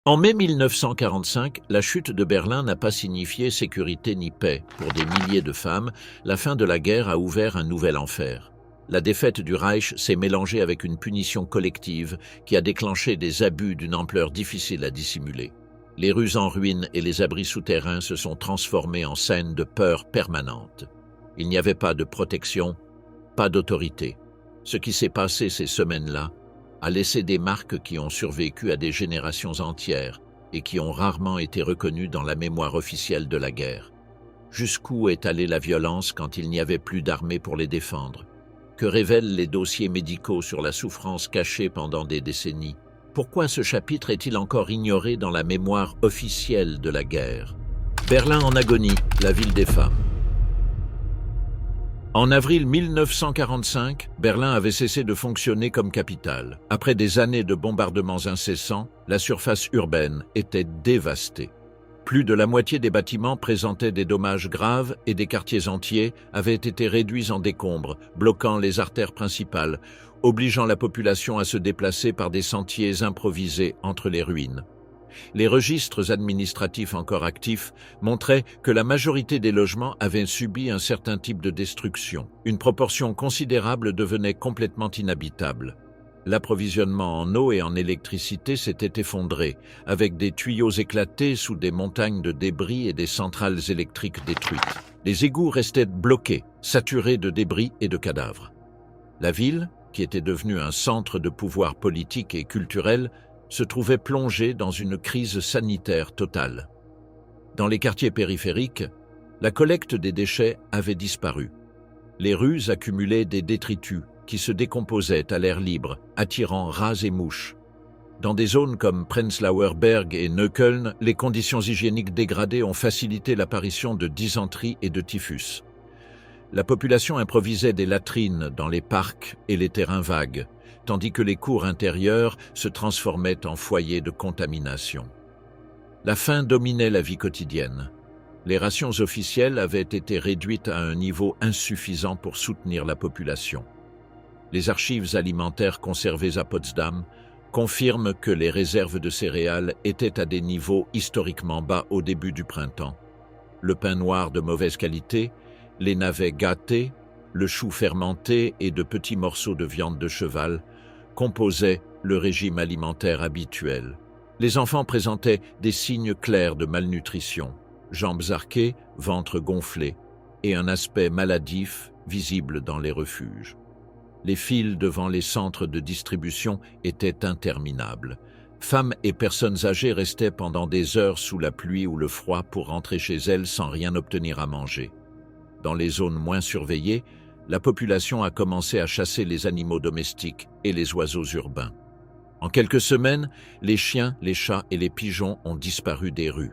En mai 1945, la chute de Berlin n'a pas signifié sécurité ni paix. Pour des milliers de femmes, la fin de la guerre a ouvert un nouvel enfer. La défaite du Reich s'est mélangée avec une punition collective qui a déclenché des abus d'une ampleur difficile à dissimuler. Les rues en ruine et les abris souterrains se sont transformés en scènes de peur permanente. Il n'y avait pas de protection, pas d'autorité. Ce qui s'est passé ces semaines-là a laissé des marques qui ont survécu à des générations entières et qui ont rarement été reconnues dans la mémoire officielle de la guerre. Jusqu'où est allée la violence quand il n'y avait plus d'armée pour les défendre? Que révèlent les dossiers médicaux sur la souffrance cachée pendant des décennies? Pourquoi ce chapitre est-il encore ignoré dans la mémoire officielle de la guerre? Berlin en agonie, la ville des femmes. En avril 1945, Berlin avait cessé de fonctionner comme capitale. Après des années de bombardements incessants, la surface urbaine était dévastée. Plus de la moitié des bâtiments présentaient des dommages graves et des quartiers entiers avaient été réduits en décombres, bloquant les artères principales, obligeant la population à se déplacer par des sentiers improvisés entre les ruines. Les registres administratifs encore actifs montraient que la majorité des logements avaient subi un certain type de destruction. Une proportion considérable devenait complètement inhabitable. L'approvisionnement en eau et en électricité s'était effondré, avec des tuyaux éclatés sous des montagnes de débris et des centrales électriques détruites. Les égouts restaient bloqués, saturés de débris et de cadavres. La ville, qui était devenue un centre de pouvoir politique et culturel, se trouvait plongée dans une crise sanitaire totale. Dans les quartiers périphériques, la collecte des déchets avait disparu. Les rues accumulaient des détritus qui se décomposaient à l'air libre, attirant rats et mouches. Dans des zones comme Prenzlauer Berg et Neukölln, les conditions hygiéniques dégradées ont facilité l'apparition de dysenterie et de typhus. La population improvisait des latrines dans les parcs et les terrains vagues, tandis que les cours intérieures se transformaient en foyers de contamination. La faim dominait la vie quotidienne. Les rations officielles avaient été réduites à un niveau insuffisant pour soutenir la population. Les archives alimentaires conservées à Potsdam confirment que les réserves de céréales étaient à des niveaux historiquement bas au début du printemps. Le pain noir de mauvaise qualité, les navets gâtés, le chou fermenté et de petits morceaux de viande de cheval composaient le régime alimentaire habituel. Les enfants présentaient des signes clairs de malnutrition, jambes arquées, ventre gonflé et un aspect maladif visible dans les refuges. Les files devant les centres de distribution étaient interminables. Femmes et personnes âgées restaient pendant des heures sous la pluie ou le froid pour rentrer chez elles sans rien obtenir à manger. Dans les zones moins surveillées, la population a commencé à chasser les animaux domestiques et les oiseaux urbains. En quelques semaines, les chiens, les chats et les pigeons ont disparu des rues.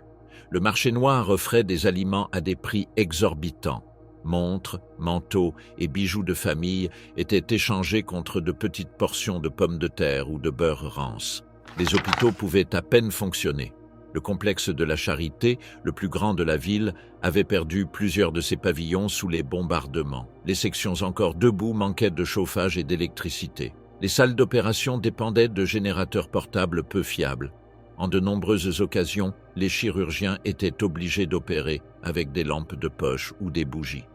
Le marché noir offrait des aliments à des prix exorbitants. Montres, manteaux et bijoux de famille étaient échangés contre de petites portions de pommes de terre ou de beurre rance. Les hôpitaux pouvaient à peine fonctionner. Le complexe de la Charité, le plus grand de la ville, avait perdu plusieurs de ses pavillons sous les bombardements. Les sections encore debout manquaient de chauffage et d'électricité. Les salles d'opération dépendaient de générateurs portables peu fiables. En de nombreuses occasions, les chirurgiens étaient obligés d'opérer avec des lampes de poche ou des bougies.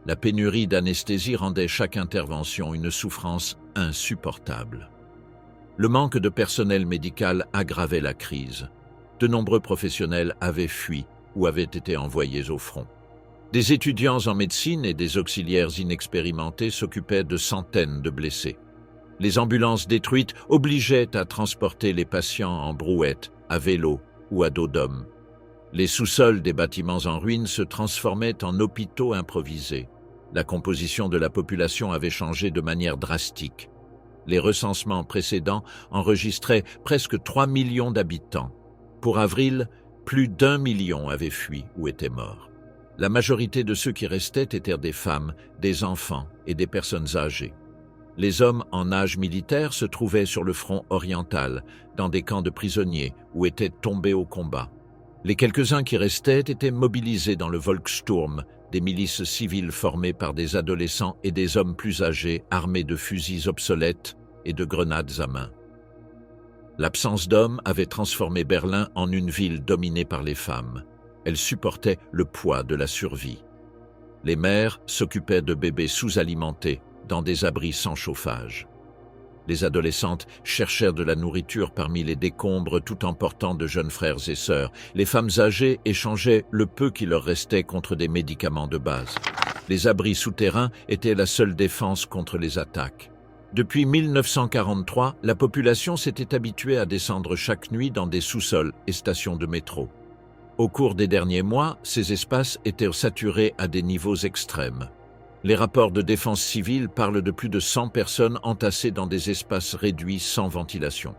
La pénurie d'anesthésie rendait chaque intervention une souffrance insupportable. Le manque de personnel médical aggravait la crise. De nombreux professionnels avaient fui ou avaient été envoyés au front. Des étudiants en médecine et des auxiliaires inexpérimentés s'occupaient de centaines de blessés. Les ambulances détruites obligeaient à transporter les patients en brouette, à vélo ou à dos d'homme. Les sous-sols des bâtiments en ruine se transformaient en hôpitaux improvisés. La composition de la population avait changé de manière drastique. Les recensements précédents enregistraient presque 3 millions d'habitants. Pour avril, plus d'1 million avaient fui ou étaient morts. La majorité de ceux qui restaient étaient des femmes, des enfants et des personnes âgées. Les hommes en âge militaire se trouvaient sur le front oriental, dans des camps de prisonniers ou étaient tombés au combat. Les quelques-uns qui restaient étaient mobilisés dans le Volkssturm, des milices civiles formées par des adolescents et des hommes plus âgés armés de fusils obsolètes et de grenades à main. L'absence d'hommes avait transformé Berlin en une ville dominée par les femmes. Elles supportaient le poids de la survie. Les mères s'occupaient de bébés sous-alimentés dans des abris sans chauffage. Les adolescentes cherchèrent de la nourriture parmi les décombres tout en portant de jeunes frères et sœurs. Les femmes âgées échangeaient le peu qui leur restait contre des médicaments de base. Les abris souterrains étaient la seule défense contre les attaques. Depuis 1943, la population s'était habituée à descendre chaque nuit dans des sous-sols et stations de métro. Au cours des derniers mois, ces espaces étaient saturés à des niveaux extrêmes. Les rapports de défense civile parlent de plus de 100 personnes entassées dans des espaces réduits sans ventilation.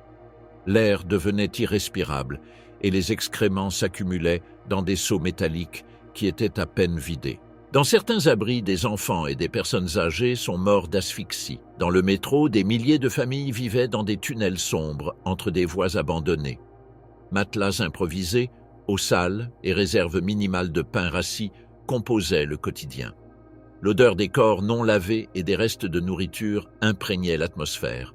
L'air devenait irrespirable et les excréments s'accumulaient dans des seaux métalliques qui étaient à peine vidés. Dans certains abris, des enfants et des personnes âgées sont morts d'asphyxie. Dans le métro, des milliers de familles vivaient dans des tunnels sombres entre des voies abandonnées. Matelas improvisés, eau sale et réserve minimale de pain rassis composaient le quotidien. L'odeur des corps non lavés et des restes de nourriture imprégnait l'atmosphère.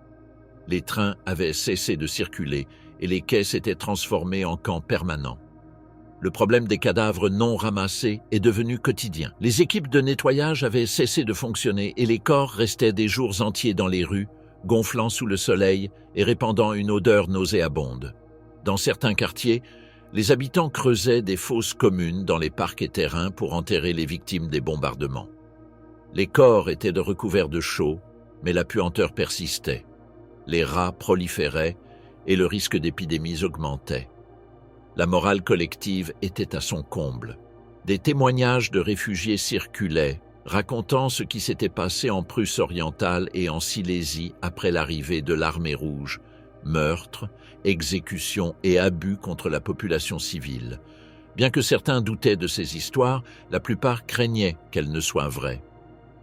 Les trains avaient cessé de circuler et les quais s'étaient transformés en camps permanents. Le problème des cadavres non ramassés est devenu quotidien. Les équipes de nettoyage avaient cessé de fonctionner et les corps restaient des jours entiers dans les rues, gonflant sous le soleil et répandant une odeur nauséabonde. Dans certains quartiers, les habitants creusaient des fosses communes dans les parcs et terrains pour enterrer les victimes des bombardements. Les corps étaient recouverts de chaux, mais la puanteur persistait. Les rats proliféraient et le risque d'épidémies augmentait. La morale collective était à son comble. Des témoignages de réfugiés circulaient, racontant ce qui s'était passé en Prusse orientale et en Silésie après l'arrivée de l'armée rouge, meurtres, exécutions et abus contre la population civile. Bien que certains doutaient de ces histoires, la plupart craignaient qu'elles ne soient vraies.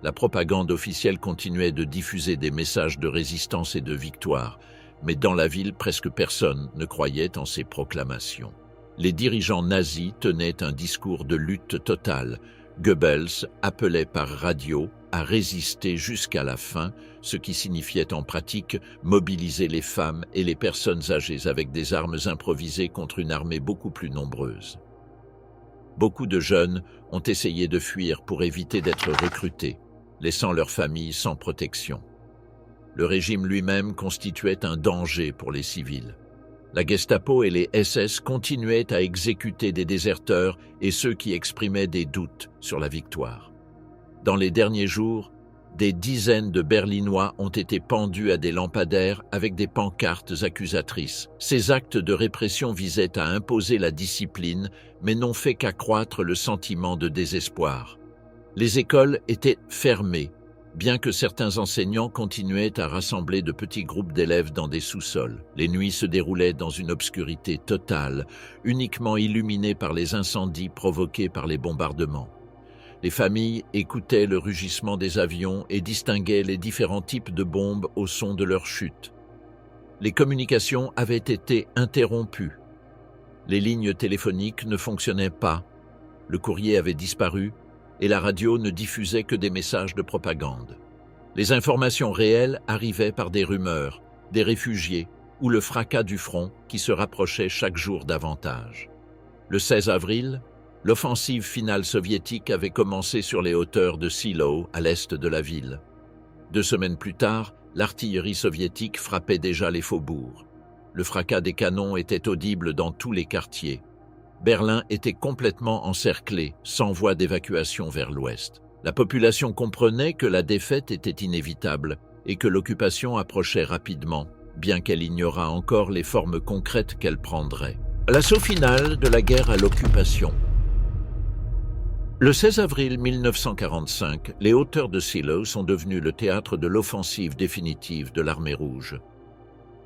La propagande officielle continuait de diffuser des messages de résistance et de victoire, mais dans la ville, presque personne ne croyait en ces proclamations. Les dirigeants nazis tenaient un discours de lutte totale. Goebbels appelait par radio à résister jusqu'à la fin, ce qui signifiait en pratique mobiliser les femmes et les personnes âgées avec des armes improvisées contre une armée beaucoup plus nombreuse. Beaucoup de jeunes ont essayé de fuir pour éviter d'être recrutés, laissant leurs familles sans protection. Le régime lui-même constituait un danger pour les civils. La Gestapo et les SS continuaient à exécuter des déserteurs et ceux qui exprimaient des doutes sur la victoire. Dans les derniers jours, des dizaines de Berlinois ont été pendus à des lampadaires avec des pancartes accusatrices. Ces actes de répression visaient à imposer la discipline, mais n'ont fait qu'accroître le sentiment de désespoir. Les écoles étaient fermées, bien que certains enseignants continuaient à rassembler de petits groupes d'élèves dans des sous-sols. Les nuits se déroulaient dans une obscurité totale, uniquement illuminées par les incendies provoqués par les bombardements. Les familles écoutaient le rugissement des avions et distinguaient les différents types de bombes au son de leur chute. Les communications avaient été interrompues. Les lignes téléphoniques ne fonctionnaient pas, le courrier avait disparu et la radio ne diffusait que des messages de propagande. Les informations réelles arrivaient par des rumeurs, des réfugiés ou le fracas du front qui se rapprochait chaque jour davantage. Le 16 avril, l'offensive finale soviétique avait commencé sur les hauteurs de Silo, à l'est de la ville. 2 semaines plus tard, l'artillerie soviétique frappait déjà les faubourgs. Le fracas des canons était audible dans tous les quartiers. Berlin était complètement encerclé, sans voie d'évacuation vers l'ouest. La population comprenait que la défaite était inévitable et que l'occupation approchait rapidement, bien qu'elle ignorât encore les formes concrètes qu'elle prendrait. L'assaut final de la guerre à l'occupation. Le 16 avril 1945, les hauteurs de Silo sont devenues le théâtre de l'offensive définitive de l'armée rouge.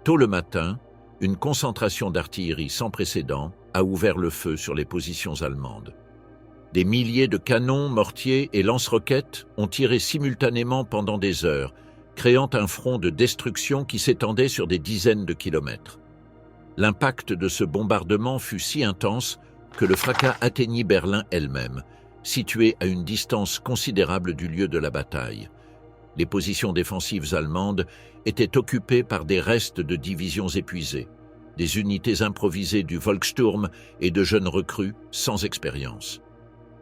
Tôt le matin, une concentration d'artillerie sans précédent a ouvert le feu sur les positions allemandes. Des milliers de canons, mortiers et lance-roquettes ont tiré simultanément pendant des heures, créant un front de destruction qui s'étendait sur des dizaines de kilomètres. L'impact de ce bombardement fut si intense que le fracas atteignit Berlin elle-même, située à une distance considérable du lieu de la bataille. Les positions défensives allemandes étaient occupées par des restes de divisions épuisées. des unités improvisées du Volkssturm et de jeunes recrues sans expérience.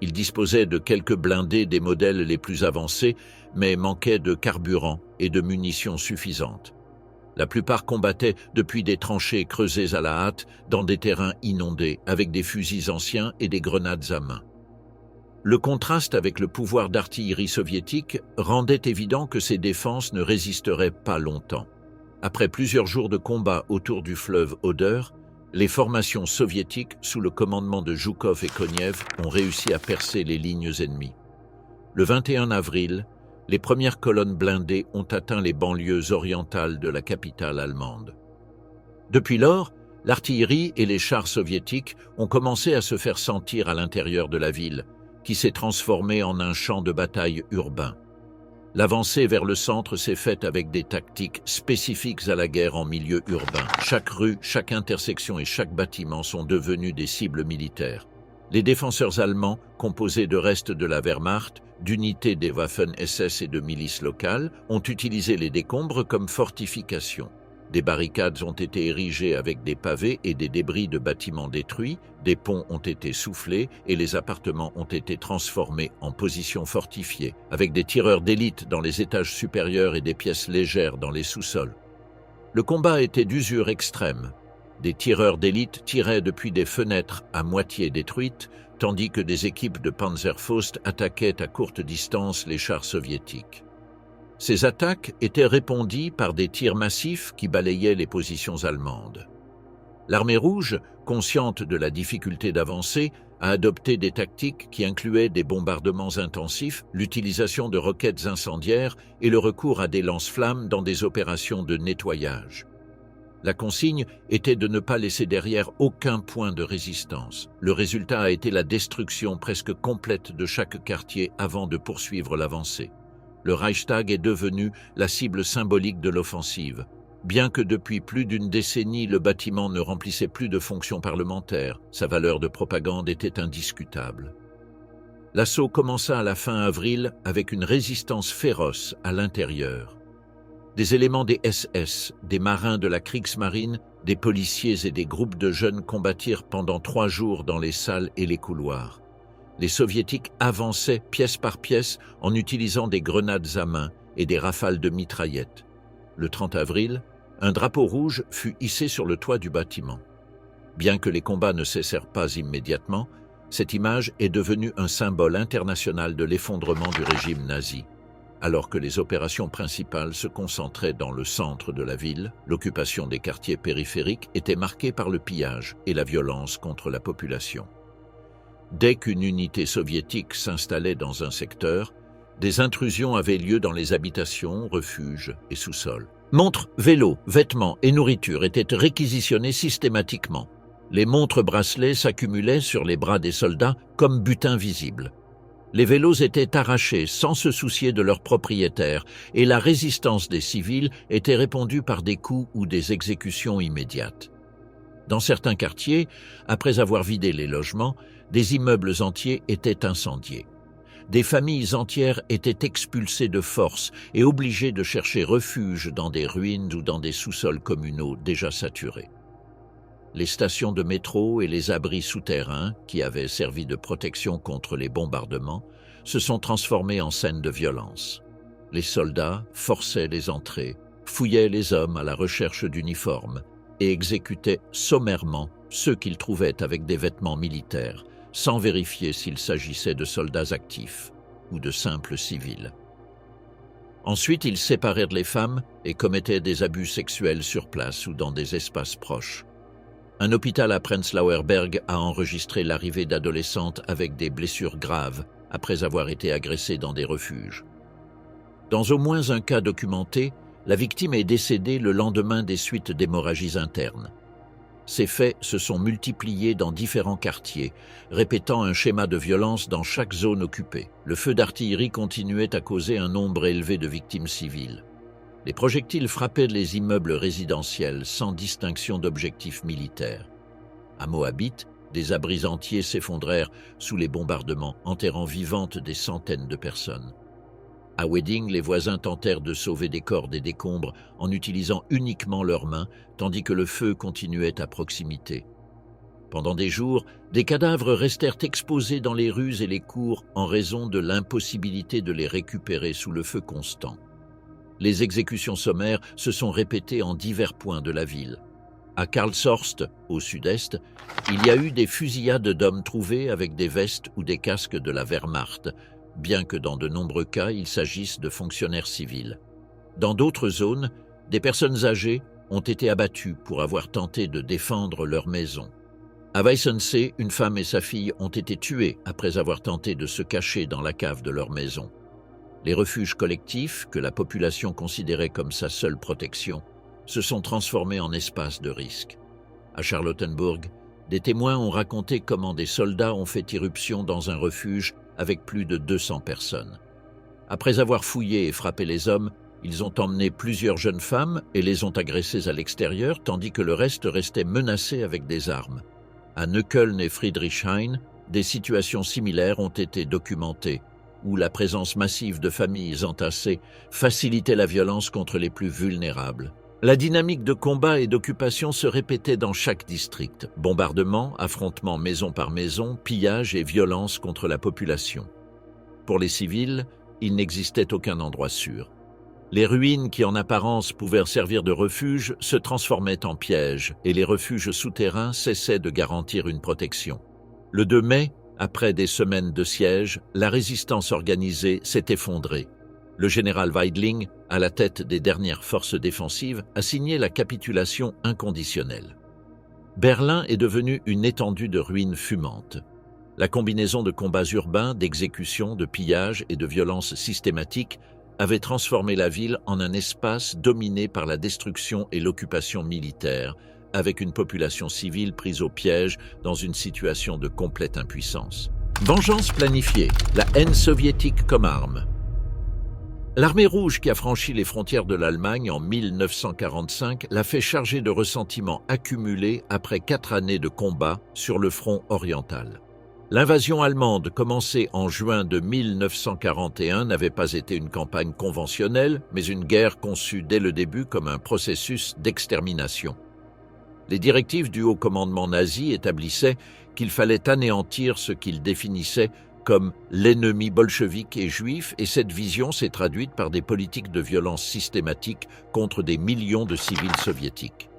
Ils disposaient de quelques blindés des modèles les plus avancés, mais manquaient de carburant et de munitions suffisantes. La plupart combattaient depuis des tranchées creusées à la hâte dans des terrains inondés, avec des fusils anciens et des grenades à main. Le contraste avec le pouvoir d'artillerie soviétique rendait évident que ces défenses ne résisteraient pas longtemps. Après plusieurs jours de combat autour du fleuve Oder, les formations soviétiques, sous le commandement de Zhukov et Konev, ont réussi à percer les lignes ennemies. Le 21 avril, les premières colonnes blindées ont atteint les banlieues orientales de la capitale allemande. Depuis lors, l'artillerie et les chars soviétiques ont commencé à se faire sentir à l'intérieur de la ville, qui s'est transformée en un champ de bataille urbain. L'avancée vers le centre s'est faite avec des tactiques spécifiques à la guerre en milieu urbain. Chaque rue, chaque intersection et chaque bâtiment sont devenus des cibles militaires. Les défenseurs allemands, composés de restes de la Wehrmacht, d'unités des Waffen-SS et de milices locales, ont utilisé les décombres comme fortifications. Des barricades ont été érigées avec des pavés et des débris de bâtiments détruits, des ponts ont été soufflés et les appartements ont été transformés en positions fortifiées, avec des tireurs d'élite dans les étages supérieurs et des pièces légères dans les sous-sols. Le combat était d'usure extrême. Des tireurs d'élite tiraient depuis des fenêtres à moitié détruites, tandis que des équipes de Panzerfaust attaquaient à courte distance les chars soviétiques. Ces attaques étaient répondues par des tirs massifs qui balayaient les positions allemandes. L'armée rouge, consciente de la difficulté d'avancer, a adopté des tactiques qui incluaient des bombardements intensifs, l'utilisation de roquettes incendiaires et le recours à des lance-flammes dans des opérations de nettoyage. La consigne était de ne pas laisser derrière aucun point de résistance. Le résultat a été la destruction presque complète de chaque quartier avant de poursuivre l'avancée. Le Reichstag est devenu la cible symbolique de l'offensive. Bien que depuis plus d'une décennie, le bâtiment ne remplissait plus de fonctions parlementaires, sa valeur de propagande était indiscutable. L'assaut commença à la fin avril avec une résistance féroce à l'intérieur. Des éléments des SS, des marins de la Kriegsmarine, des policiers et des groupes de jeunes combattirent pendant 3 jours dans les salles et les couloirs. Les soviétiques avançaient pièce par pièce en utilisant des grenades à main et des rafales de mitraillettes. Le 30 avril, un drapeau rouge fut hissé sur le toit du bâtiment. Bien que les combats ne cessèrent pas immédiatement, cette image est devenue un symbole international de l'effondrement du régime nazi. Alors que les opérations principales se concentraient dans le centre de la ville, l'occupation des quartiers périphériques était marquée par le pillage et la violence contre la population. Dès qu'une unité soviétique s'installait dans un secteur, des intrusions avaient lieu dans les habitations, refuges et sous-sols. Montres, vélos, vêtements et nourriture étaient réquisitionnés systématiquement. Les montres-bracelets s'accumulaient sur les bras des soldats comme butin visible. Les vélos étaient arrachés sans se soucier de leurs propriétaires et la résistance des civils était répondue par des coups ou des exécutions immédiates. Dans certains quartiers, après avoir vidé les logements, des immeubles entiers étaient incendiés. Des familles entières étaient expulsées de force et obligées de chercher refuge dans des ruines ou dans des sous-sols communaux déjà saturés. Les stations de métro et les abris souterrains, qui avaient servi de protection contre les bombardements, se sont transformés en scènes de violence. Les soldats forçaient les entrées, fouillaient les hommes à la recherche d'uniformes et exécutaient sommairement ceux qu'ils trouvaient avec des vêtements militaires, sans vérifier s'il s'agissait de soldats actifs ou de simples civils. Ensuite, ils séparèrent les femmes et commettaient des abus sexuels sur place ou dans des espaces proches. Un hôpital à Prenzlauer Berg a enregistré l'arrivée d'adolescentes avec des blessures graves après avoir été agressées dans des refuges. Dans au moins un cas documenté, la victime est décédée le lendemain des suites d'hémorragies internes. Ces faits se sont multipliés dans différents quartiers, répétant un schéma de violence dans chaque zone occupée. Le feu d'artillerie continuait à causer un nombre élevé de victimes civiles. Les projectiles frappaient les immeubles résidentiels sans distinction d'objectifs militaires. À Moabit, des abris entiers s'effondrèrent sous les bombardements, enterrant vivantes des centaines de personnes. À Wedding, les voisins tentèrent de sauver des cordes et décombres en utilisant uniquement leurs mains, tandis que le feu continuait à proximité. Pendant des jours, des cadavres restèrent exposés dans les rues et les cours en raison de l'impossibilité de les récupérer sous le feu constant. Les exécutions sommaires se sont répétées en divers points de la ville. À Karlshorst, au sud-est, il y a eu des fusillades d'hommes trouvés avec des vestes ou des casques de la Wehrmacht, bien que dans de nombreux cas il s'agisse de fonctionnaires civils. Dans d'autres zones, des personnes âgées ont été abattues pour avoir tenté de défendre leur maison. À Weissensee, une femme et sa fille ont été tuées après avoir tenté de se cacher dans la cave de leur maison. Les refuges collectifs, que la population considérait comme sa seule protection, se sont transformés en espaces de risque. À Charlottenburg, des témoins ont raconté comment des soldats ont fait irruption dans un refuge avec plus de 200 personnes. Après avoir fouillé et frappé les hommes, ils ont emmené plusieurs jeunes femmes et les ont agressées à l'extérieur, tandis que le reste restait menacé avec des armes. À Neukölln et Friedrichshain, des situations similaires ont été documentées, où la présence massive de familles entassées facilitait la violence contre les plus vulnérables. La dynamique de combat et d'occupation se répétait dans chaque district. Bombardements, affrontements maison par maison, pillages et violences contre la population. Pour les civils, il n'existait aucun endroit sûr. Les ruines qui en apparence pouvaient servir de refuge se transformaient en pièges et les refuges souterrains cessaient de garantir une protection. Le 2 mai, après des semaines de siège, la résistance organisée s'est effondrée. Le général Weidling, à la tête des dernières forces défensives, a signé la capitulation inconditionnelle. Berlin est devenue une étendue de ruines fumantes. La combinaison de combats urbains, d'exécutions, de pillages et de violences systématiques avait transformé la ville en un espace dominé par la destruction et l'occupation militaire, avec une population civile prise au piège dans une situation de complète impuissance. Vengeance planifiée, la haine soviétique comme arme. L'armée rouge qui a franchi les frontières de l'Allemagne en 1945 l'a fait charger de ressentiments accumulés après 4 années de combat sur le front oriental. L'invasion allemande, commencée en juin de 1941, n'avait pas été une campagne conventionnelle, mais une guerre conçue dès le début comme un processus d'extermination. Les directives du haut commandement nazi établissaient qu'il fallait anéantir ce qu'il définissait comme l'ennemi bolchevique et juif, et cette vision s'est traduite par des politiques de violence systématiques contre des millions de civils soviétiques.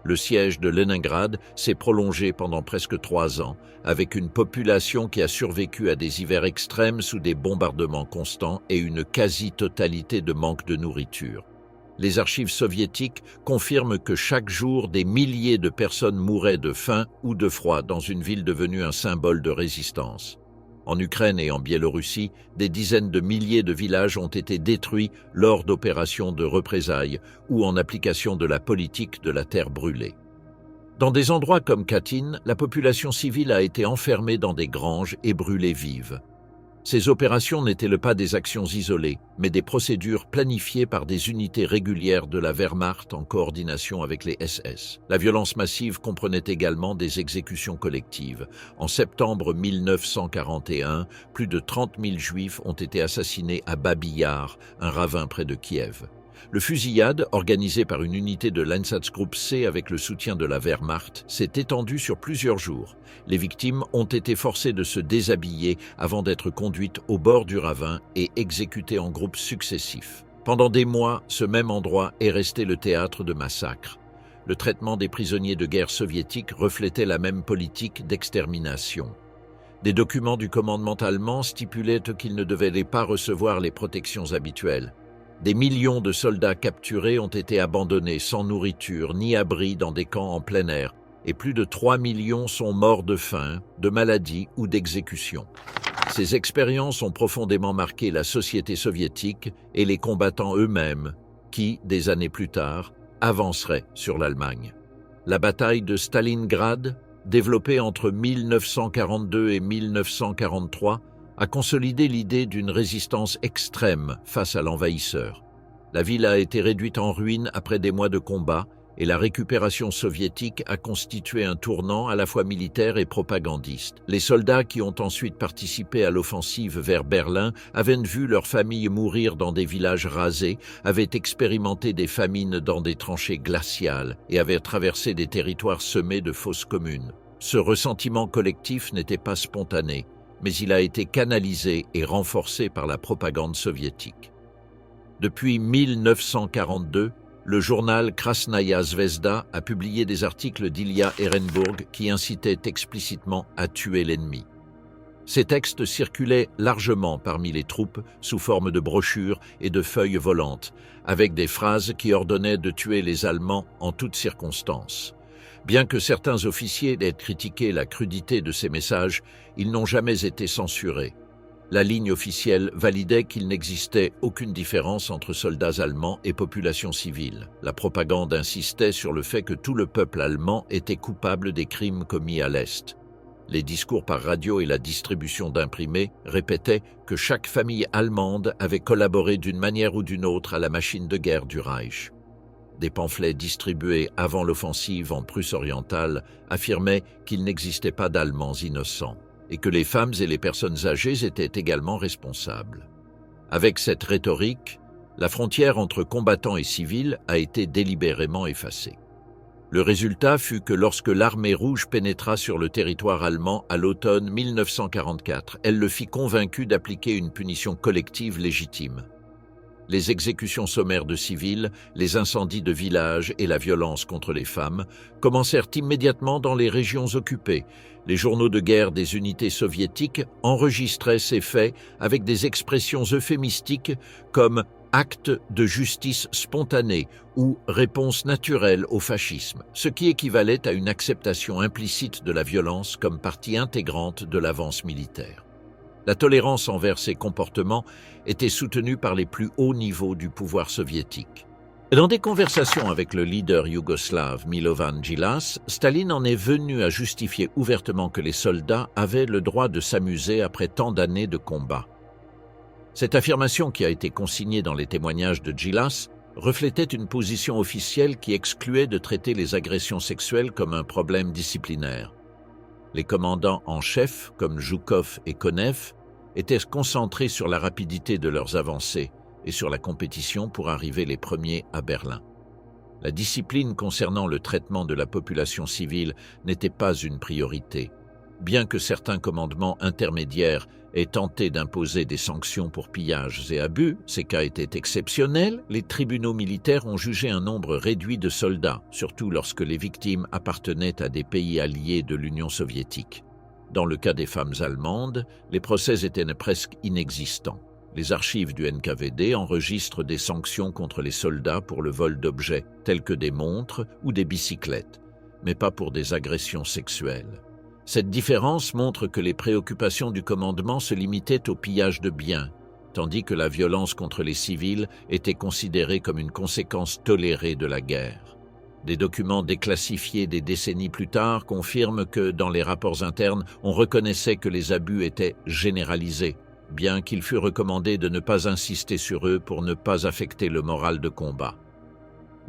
Le siège de Leningrad s'est prolongé pendant presque 3 ans, avec une population qui a survécu à des hivers extrêmes sous des bombardements constants et une quasi-totalité de manque de nourriture. Les archives soviétiques confirment que chaque jour, des milliers de personnes mouraient de faim ou de froid dans une ville devenue un symbole de résistance. En Ukraine et en Biélorussie, des dizaines de milliers de villages ont été détruits lors d'opérations de représailles ou en application de la politique de la terre brûlée. Dans des endroits comme Katyn, la population civile a été enfermée dans des granges et brûlée vive. Ces opérations n'étaient pas des actions isolées, mais des procédures planifiées par des unités régulières de la Wehrmacht en coordination avec les SS. La violence massive comprenait également des exécutions collectives. En septembre 1941, plus de 30 000 Juifs ont été assassinés à Babi Yar, un ravin près de Kiev. Le fusillade, organisé par une unité de l'Einsatzgruppe C avec le soutien de la Wehrmacht, s'est étendu sur plusieurs jours. Les victimes ont été forcées de se déshabiller avant d'être conduites au bord du ravin et exécutées en groupes successifs. Pendant des mois, ce même endroit est resté le théâtre de massacres. Le traitement des prisonniers de guerre soviétiques reflétait la même politique d'extermination. Des documents du commandement allemand stipulaient qu'ils ne devaient pas recevoir les protections habituelles. Des millions de soldats capturés ont été abandonnés sans nourriture ni abri dans des camps en plein air, et plus de 3 millions sont morts de faim, de maladie ou d'exécution. Ces expériences ont profondément marqué la société soviétique et les combattants eux-mêmes, qui, des années plus tard, avanceraient sur l'Allemagne. La bataille de Stalingrad, développée entre 1942 et 1943, a consolidé l'idée d'une résistance extrême face à l'envahisseur. La ville a été réduite en ruines après des mois de combat et la récupération soviétique a constitué un tournant à la fois militaire et propagandiste. Les soldats qui ont ensuite participé à l'offensive vers Berlin avaient vu leurs familles mourir dans des villages rasés, avaient expérimenté des famines dans des tranchées glaciales et avaient traversé des territoires semés de fosses communes. Ce ressentiment collectif n'était pas spontané, mais il a été canalisé et renforcé par la propagande soviétique. Depuis 1942, le journal Krasnaya Zvezda a publié des articles d'Ilya Ehrenburg qui incitaient explicitement à tuer l'ennemi. Ces textes circulaient largement parmi les troupes sous forme de brochures et de feuilles volantes, avec des phrases qui ordonnaient de tuer les Allemands en toutes circonstances. Bien que certains officiers aient critiqué la crudité de ces messages, ils n'ont jamais été censurés. La ligne officielle validait qu'il n'existait aucune différence entre soldats allemands et population civile. La propagande insistait sur le fait que tout le peuple allemand était coupable des crimes commis à l'Est. Les discours par radio et la distribution d'imprimés répétaient que chaque famille allemande avait collaboré d'une manière ou d'une autre à la machine de guerre du Reich. Des pamphlets distribués avant l'offensive en Prusse orientale affirmaient qu'il n'existait pas d'Allemands innocents et que les femmes et les personnes âgées étaient également responsables. Avec cette rhétorique, la frontière entre combattants et civils a été délibérément effacée. Le résultat fut que lorsque l'armée rouge pénétra sur le territoire allemand à l'automne 1944, elle le fit convaincu d'appliquer une punition collective légitime. Les exécutions sommaires de civils, les incendies de villages et la violence contre les femmes commencèrent immédiatement dans les régions occupées. Les journaux de guerre des unités soviétiques enregistraient ces faits avec des expressions euphémistiques comme « acte de justice spontanée » ou « réponse naturelle au fascisme », ce qui équivalait à une acceptation implicite de la violence comme partie intégrante de l'avance militaire. La tolérance envers ces comportements était soutenue par les plus hauts niveaux du pouvoir soviétique. Dans des conversations avec le leader yougoslave Milovan Djilas, Staline en est venu à justifier ouvertement que les soldats avaient le droit de s'amuser après tant d'années de combat. Cette affirmation, qui a été consignée dans les témoignages de Djilas, reflétait une position officielle qui excluait de traiter les agressions sexuelles comme un problème disciplinaire. Les commandants en chef, comme Zhukov et Konev, étaient concentrés sur la rapidité de leurs avancées et sur la compétition pour arriver les premiers à Berlin. La discipline concernant le traitement de la population civile n'était pas une priorité. Bien que certains commandements intermédiaires aient tenté d'imposer des sanctions pour pillages et abus, ces cas étaient exceptionnels, les tribunaux militaires ont jugé un nombre réduit de soldats, surtout lorsque les victimes appartenaient à des pays alliés de l'Union soviétique. Dans le cas des femmes allemandes, les procès étaient presque inexistants. Les archives du NKVD enregistrent des sanctions contre les soldats pour le vol d'objets tels que des montres ou des bicyclettes, mais pas pour des agressions sexuelles. Cette différence montre que les préoccupations du commandement se limitaient au pillage de biens, tandis que la violence contre les civils était considérée comme une conséquence tolérée de la guerre. Des documents déclassifiés des décennies plus tard confirment que, dans les rapports internes, on reconnaissait que les abus étaient généralisés, bien qu'il fût recommandé de ne pas insister sur eux pour ne pas affecter le moral de combat.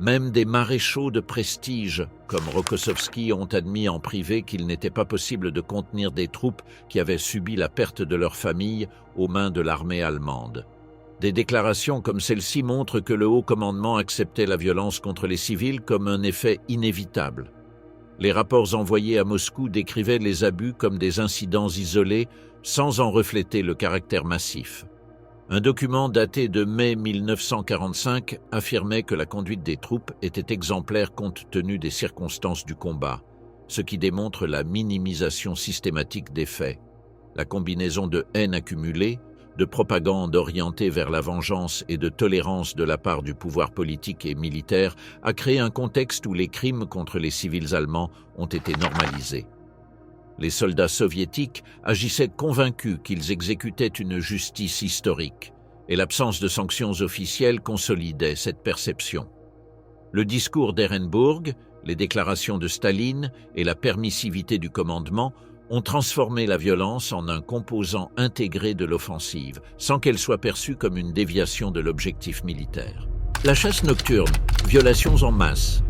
Même des maréchaux de prestige, comme Rokossovski, ont admis en privé qu'il n'était pas possible de contenir des troupes qui avaient subi la perte de leur famille aux mains de l'armée allemande. Des déclarations comme celle-ci montrent que le haut commandement acceptait la violence contre les civils comme un effet inévitable. Les rapports envoyés à Moscou décrivaient les abus comme des incidents isolés sans en refléter le caractère massif. Un document daté de mai 1945 affirmait que la conduite des troupes était exemplaire compte tenu des circonstances du combat, ce qui démontre la minimisation systématique des faits. La combinaison de haine accumulée, de propagande orientée vers la vengeance et de tolérance de la part du pouvoir politique et militaire a créé un contexte où les crimes contre les civils allemands ont été normalisés. Les soldats soviétiques agissaient convaincus qu'ils exécutaient une justice historique, et l'absence de sanctions officielles consolidait cette perception. Le discours d'Ehrenburg, les déclarations de Staline et la permissivité du commandement ont transformé la violence en un composant intégré de l'offensive, sans qu'elle soit perçue comme une déviation de l'objectif militaire. La chasse nocturne, violations en masse.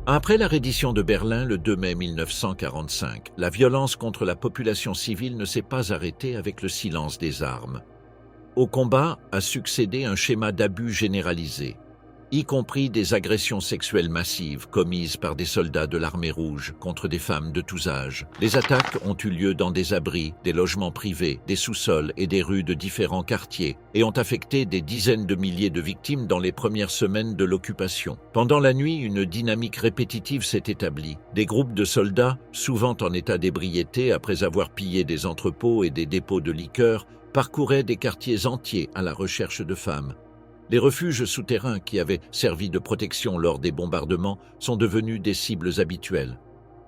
Après la reddition de Berlin le 2 mai 1945, la violence contre la population civile ne s'est pas arrêtée avec le silence des armes. Au combat a succédé un schéma d'abus généralisé, y compris des agressions sexuelles massives commises par des soldats de l'Armée rouge contre des femmes de tous âges. Les attaques ont eu lieu dans des abris, des logements privés, des sous-sols et des rues de différents quartiers et ont affecté des dizaines de milliers de victimes dans les premières semaines de l'occupation. Pendant la nuit, une dynamique répétitive s'est établie. Des groupes de soldats, souvent en état d'ébriété après avoir pillé des entrepôts et des dépôts de liqueurs, parcouraient des quartiers entiers à la recherche de femmes. Les refuges souterrains qui avaient servi de protection lors des bombardements sont devenus des cibles habituelles.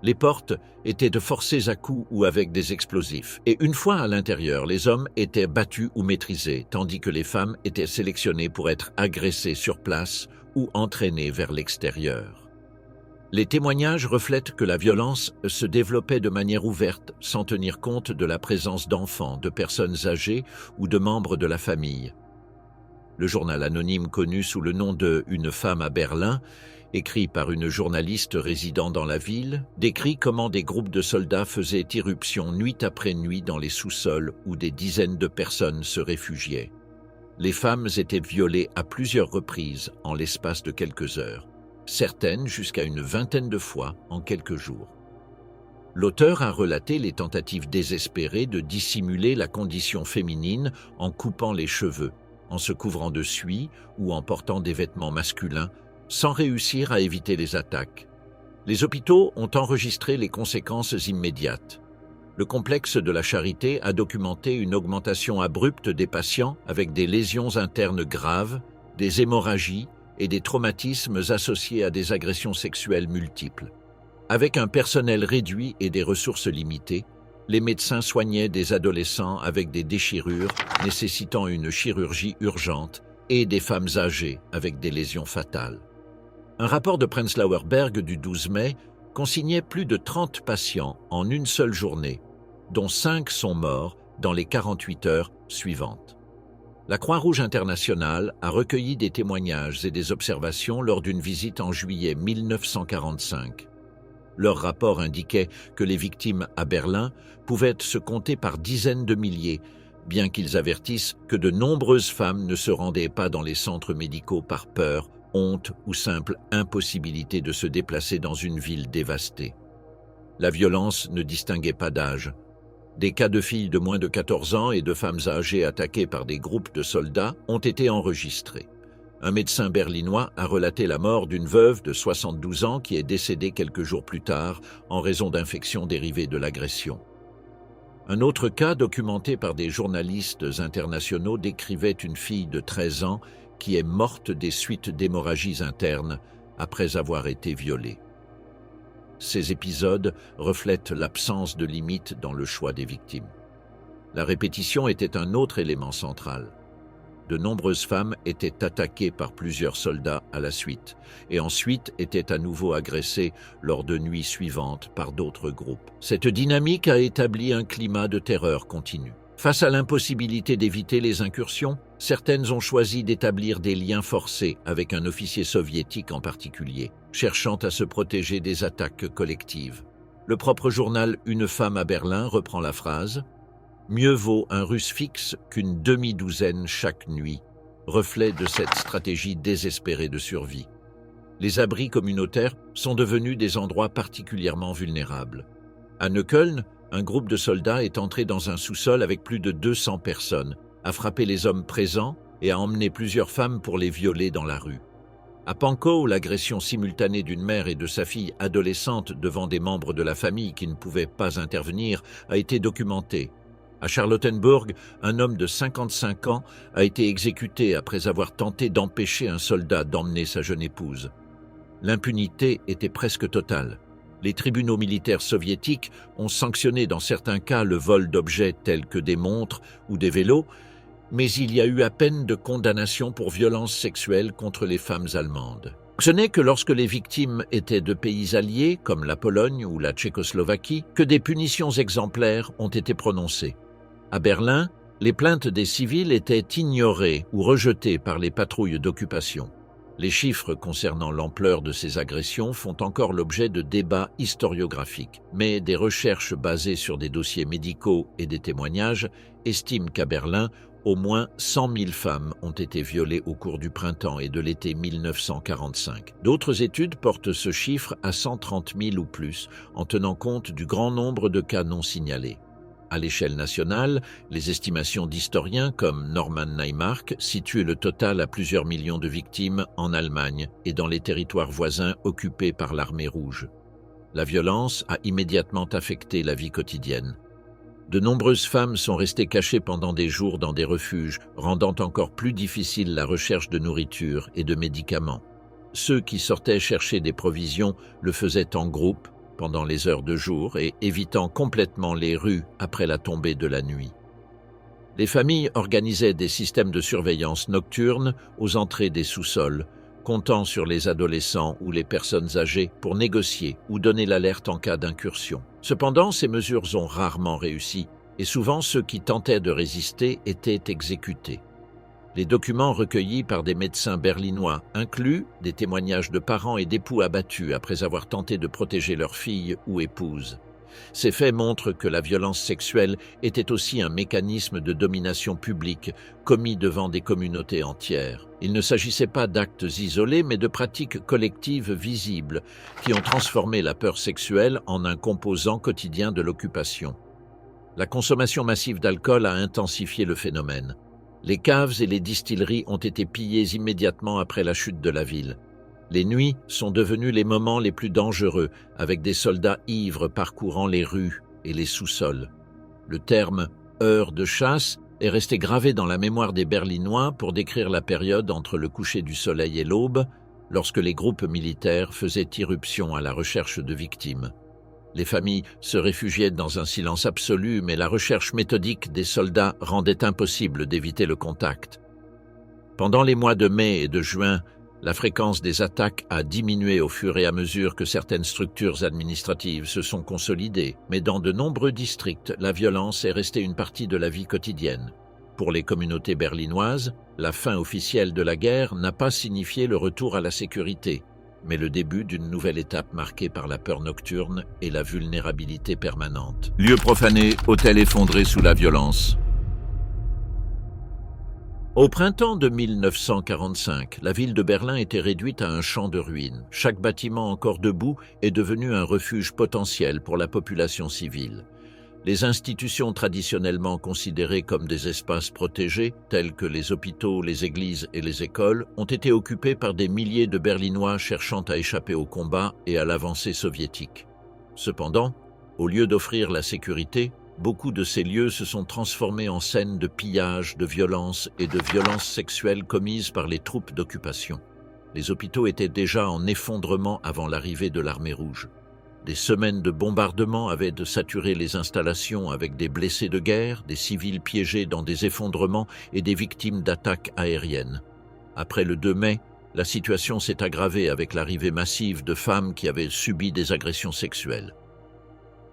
Les portes étaient de forcées à coups ou avec des explosifs, et une fois à l'intérieur, les hommes étaient battus ou maîtrisés, tandis que les femmes étaient sélectionnées pour être agressées sur place ou entraînées vers l'extérieur. Les témoignages reflètent que la violence se développait de manière ouverte, sans tenir compte de la présence d'enfants, de personnes âgées ou de membres de la famille. Le journal anonyme connu sous le nom de « Une femme à Berlin », écrit par une journaliste résidant dans la ville, décrit comment des groupes de soldats faisaient irruption nuit après nuit dans les sous-sols où des dizaines de personnes se réfugiaient. Les femmes étaient violées à plusieurs reprises en l'espace de quelques heures, certaines jusqu'à une vingtaine de fois en quelques jours. L'auteur a relaté les tentatives désespérées de dissimuler la condition féminine en coupant les cheveux, en se couvrant de suie ou en portant des vêtements masculins, sans réussir à éviter les attaques. Les hôpitaux ont enregistré les conséquences immédiates. Le complexe de la Charité a documenté une augmentation abrupte des patients avec des lésions internes graves, des hémorragies et des traumatismes associés à des agressions sexuelles multiples. Avec un personnel réduit et des ressources limitées, les médecins soignaient des adolescents avec des déchirures nécessitant une chirurgie urgente et des femmes âgées avec des lésions fatales. Un rapport de Prenzlauer Berg du 12 mai consignait plus de 30 patients en une seule journée, dont 5 sont morts dans les 48 heures suivantes. La Croix-Rouge internationale a recueilli des témoignages et des observations lors d'une visite en juillet 1945. Leur rapport indiquait que les victimes à Berlin pouvaient se compter par dizaines de milliers, bien qu'ils avertissent que de nombreuses femmes ne se rendaient pas dans les centres médicaux par peur, honte ou simple impossibilité de se déplacer dans une ville dévastée. La violence ne distinguait pas d'âge. Des cas de filles de moins de 14 ans et de femmes âgées attaquées par des groupes de soldats ont été enregistrés. Un médecin berlinois a relaté la mort d'une veuve de 72 ans qui est décédée quelques jours plus tard en raison d'infections dérivées de l'agression. Un autre cas documenté par des journalistes internationaux décrivait une fille de 13 ans qui est morte des suites d'hémorragies internes après avoir été violée. Ces épisodes reflètent l'absence de limites dans le choix des victimes. La répétition était un autre élément central. De nombreuses femmes étaient attaquées par plusieurs soldats à la suite, et ensuite étaient à nouveau agressées lors de nuits suivantes par d'autres groupes. Cette dynamique a établi un climat de terreur continu. Face à l'impossibilité d'éviter les incursions, certaines ont choisi d'établir des liens forcés avec un officier soviétique en particulier, cherchant à se protéger des attaques collectives. Le propre journal Une femme à Berlin reprend la phrase « Mieux vaut un Russe fixe qu'une demi-douzaine chaque nuit », reflet de cette stratégie désespérée de survie. Les abris communautaires sont devenus des endroits particulièrement vulnérables. À Neukölln, un groupe de soldats est entré dans un sous-sol avec plus de 200 personnes, a frappé les hommes présents et a emmené plusieurs femmes pour les violer dans la rue. À Pankow, l'agression simultanée d'une mère et de sa fille adolescente devant des membres de la famille qui ne pouvaient pas intervenir a été documentée. À Charlottenburg, un homme de 55 ans a été exécuté après avoir tenté d'empêcher un soldat d'emmener sa jeune épouse. L'impunité était presque totale. Les tribunaux militaires soviétiques ont sanctionné dans certains cas le vol d'objets tels que des montres ou des vélos, mais il y a eu à peine de condamnations pour violences sexuelles contre les femmes allemandes. Ce n'est que lorsque les victimes étaient de pays alliés, comme la Pologne ou la Tchécoslovaquie, que des punitions exemplaires ont été prononcées. À Berlin, les plaintes des civils étaient ignorées ou rejetées par les patrouilles d'occupation. Les chiffres concernant l'ampleur de ces agressions font encore l'objet de débats historiographiques, mais des recherches basées sur des dossiers médicaux et des témoignages estiment qu'à Berlin, au moins 100 000 femmes ont été violées au cours du printemps et de l'été 1945. D'autres études portent ce chiffre à 130 000 ou plus, en tenant compte du grand nombre de cas non signalés. À l'échelle nationale, les estimations d'historiens comme Norman Neimark situent le total à plusieurs millions de victimes en Allemagne et dans les territoires voisins occupés par l'armée rouge. La violence a immédiatement affecté la vie quotidienne. De nombreuses femmes sont restées cachées pendant des jours dans des refuges, rendant encore plus difficile la recherche de nourriture et de médicaments. Ceux qui sortaient chercher des provisions le faisaient en groupe, pendant les heures de jour et évitant complètement les rues après la tombée de la nuit. Les familles organisaient des systèmes de surveillance nocturne aux entrées des sous-sols, comptant sur les adolescents ou les personnes âgées pour négocier ou donner l'alerte en cas d'incursion. Cependant, ces mesures ont rarement réussi et souvent ceux qui tentaient de résister étaient exécutés. Les documents recueillis par des médecins berlinois incluent des témoignages de parents et d'époux abattus après avoir tenté de protéger leur fille ou épouse. Ces faits montrent que la violence sexuelle était aussi un mécanisme de domination publique commis devant des communautés entières. Il ne s'agissait pas d'actes isolés, mais de pratiques collectives visibles qui ont transformé la peur sexuelle en un composant quotidien de l'occupation. La consommation massive d'alcool a intensifié le phénomène. Les caves et les distilleries ont été pillées immédiatement après la chute de la ville. Les nuits sont devenues les moments les plus dangereux, avec des soldats ivres parcourant les rues et les sous-sols. Le terme « heure de chasse » est resté gravé dans la mémoire des Berlinois pour décrire la période entre le coucher du soleil et l'aube, lorsque les groupes militaires faisaient irruption à la recherche de victimes. Les familles se réfugiaient dans un silence absolu, mais la recherche méthodique des soldats rendait impossible d'éviter le contact. Pendant les mois de mai et de juin, la fréquence des attaques a diminué au fur et à mesure que certaines structures administratives se sont consolidées, mais dans de nombreux districts, la violence est restée une partie de la vie quotidienne. Pour les communautés berlinoises, la fin officielle de la guerre n'a pas signifié le retour à la sécurité, mais le début d'une nouvelle étape marquée par la peur nocturne et la vulnérabilité permanente. Lieu profané, hôtel effondré sous la violence. Au printemps de 1945, la ville de Berlin était réduite à un champ de ruines. Chaque bâtiment encore debout est devenu un refuge potentiel pour la population civile. Les institutions traditionnellement considérées comme des espaces protégés, tels que les hôpitaux, les églises et les écoles, ont été occupées par des milliers de Berlinois cherchant à échapper au combat et à l'avancée soviétique. Cependant, au lieu d'offrir la sécurité, beaucoup de ces lieux se sont transformés en scènes de pillage, de violence et de violences sexuelles commises par les troupes d'occupation. Les hôpitaux étaient déjà en effondrement avant l'arrivée de l'armée rouge. Des semaines de bombardements avaient saturé les installations avec des blessés de guerre, des civils piégés dans des effondrements et des victimes d'attaques aériennes. Après le 2 mai, la situation s'est aggravée avec l'arrivée massive de femmes qui avaient subi des agressions sexuelles.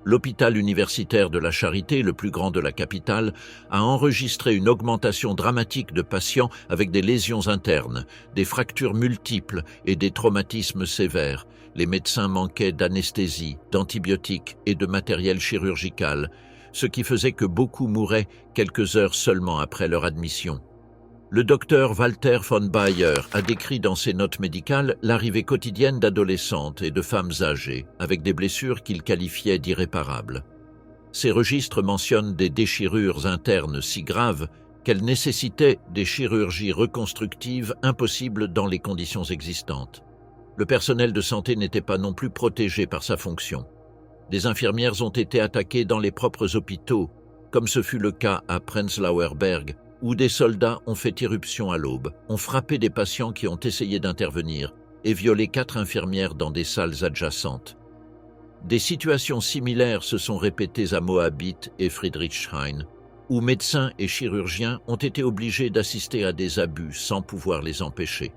L'hôpital universitaire de la Charité, le plus grand de la capitale, a enregistré une augmentation dramatique de patients avec des lésions internes, des fractures multiples et des traumatismes sévères. Les médecins manquaient d'anesthésie, d'antibiotiques et de matériel chirurgical, ce qui faisait que beaucoup mouraient quelques heures seulement après leur admission. Le docteur Walter von Bayer a décrit dans ses notes médicales l'arrivée quotidienne d'adolescentes et de femmes âgées, avec des blessures qu'il qualifiait d'irréparables. Ces registres mentionnent des déchirures internes si graves qu'elles nécessitaient des chirurgies reconstructives impossibles dans les conditions existantes. Le personnel de santé n'était pas non plus protégé par sa fonction. Des infirmières ont été attaquées dans les propres hôpitaux, comme ce fut le cas à Prenzlauer Berg, où des soldats ont fait irruption à l'aube, ont frappé des patients qui ont essayé d'intervenir et violé 4 infirmières dans des salles adjacentes. Des situations similaires se sont répétées à Moabit et Friedrichshain, où médecins et chirurgiens ont été obligés d'assister à des abus sans pouvoir les empêcher.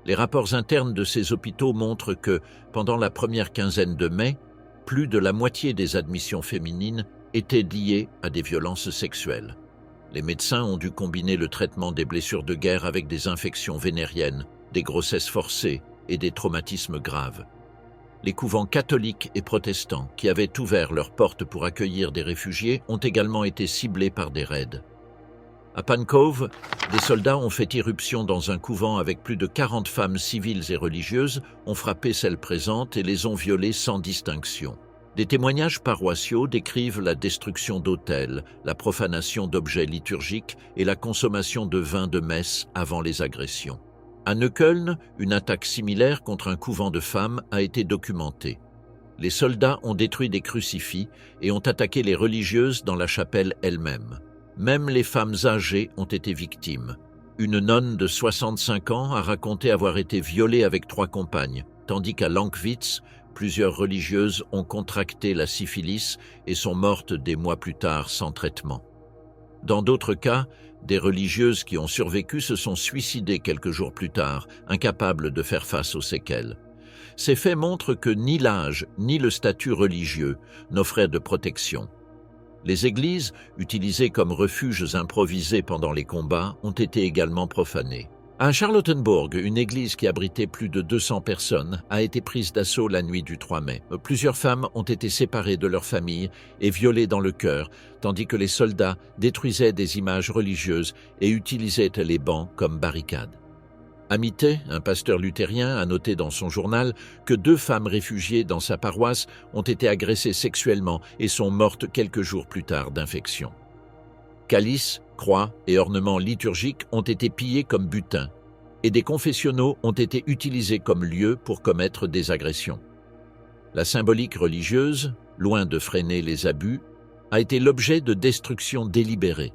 Les rapports internes de ces hôpitaux montrent que, pendant la première quinzaine de mai, plus de la moitié des admissions féminines étaient liées à des violences sexuelles. Les médecins ont dû combiner le traitement des blessures de guerre avec des infections vénériennes, des grossesses forcées et des traumatismes graves. Les couvents catholiques et protestants, qui avaient ouvert leurs portes pour accueillir des réfugiés, ont également été ciblés par des raids. À Pan Cove, des soldats ont fait irruption dans un couvent avec plus de 40 femmes civiles et religieuses, ont frappé celles présentes et les ont violées sans distinction. Des témoignages paroissiaux décrivent la destruction d'autels, la profanation d'objets liturgiques et la consommation de vin de messe avant les agressions. À Neukölln, une attaque similaire contre un couvent de femmes a été documentée. Les soldats ont détruit des crucifix et ont attaqué les religieuses dans la chapelle elle-même. Même les femmes âgées ont été victimes. Une nonne de 65 ans a raconté avoir été violée avec 3 compagnes, tandis qu'à Lankwitz, plusieurs religieuses ont contracté la syphilis et sont mortes des mois plus tard sans traitement. Dans d'autres cas, des religieuses qui ont survécu se sont suicidées quelques jours plus tard, incapables de faire face aux séquelles. Ces faits montrent que ni l'âge ni le statut religieux n'offraient de protection. Les églises, utilisées comme refuges improvisés pendant les combats, ont été également profanées. À Charlottenburg, une église qui abritait plus de 200 personnes a été prise d'assaut la nuit du 3 mai. Plusieurs femmes ont été séparées de leurs familles et violées dans le chœur, tandis que les soldats détruisaient des images religieuses et utilisaient les bancs comme barricades. À Mitte, un pasteur luthérien a noté dans son journal que 2 femmes réfugiées dans sa paroisse ont été agressées sexuellement et sont mortes quelques jours plus tard d'infection. Calices, croix et ornements liturgiques ont été pillés comme butin, et des confessionnaux ont été utilisés comme lieu pour commettre des agressions. La symbolique religieuse, loin de freiner les abus, a été l'objet de destructions délibérées.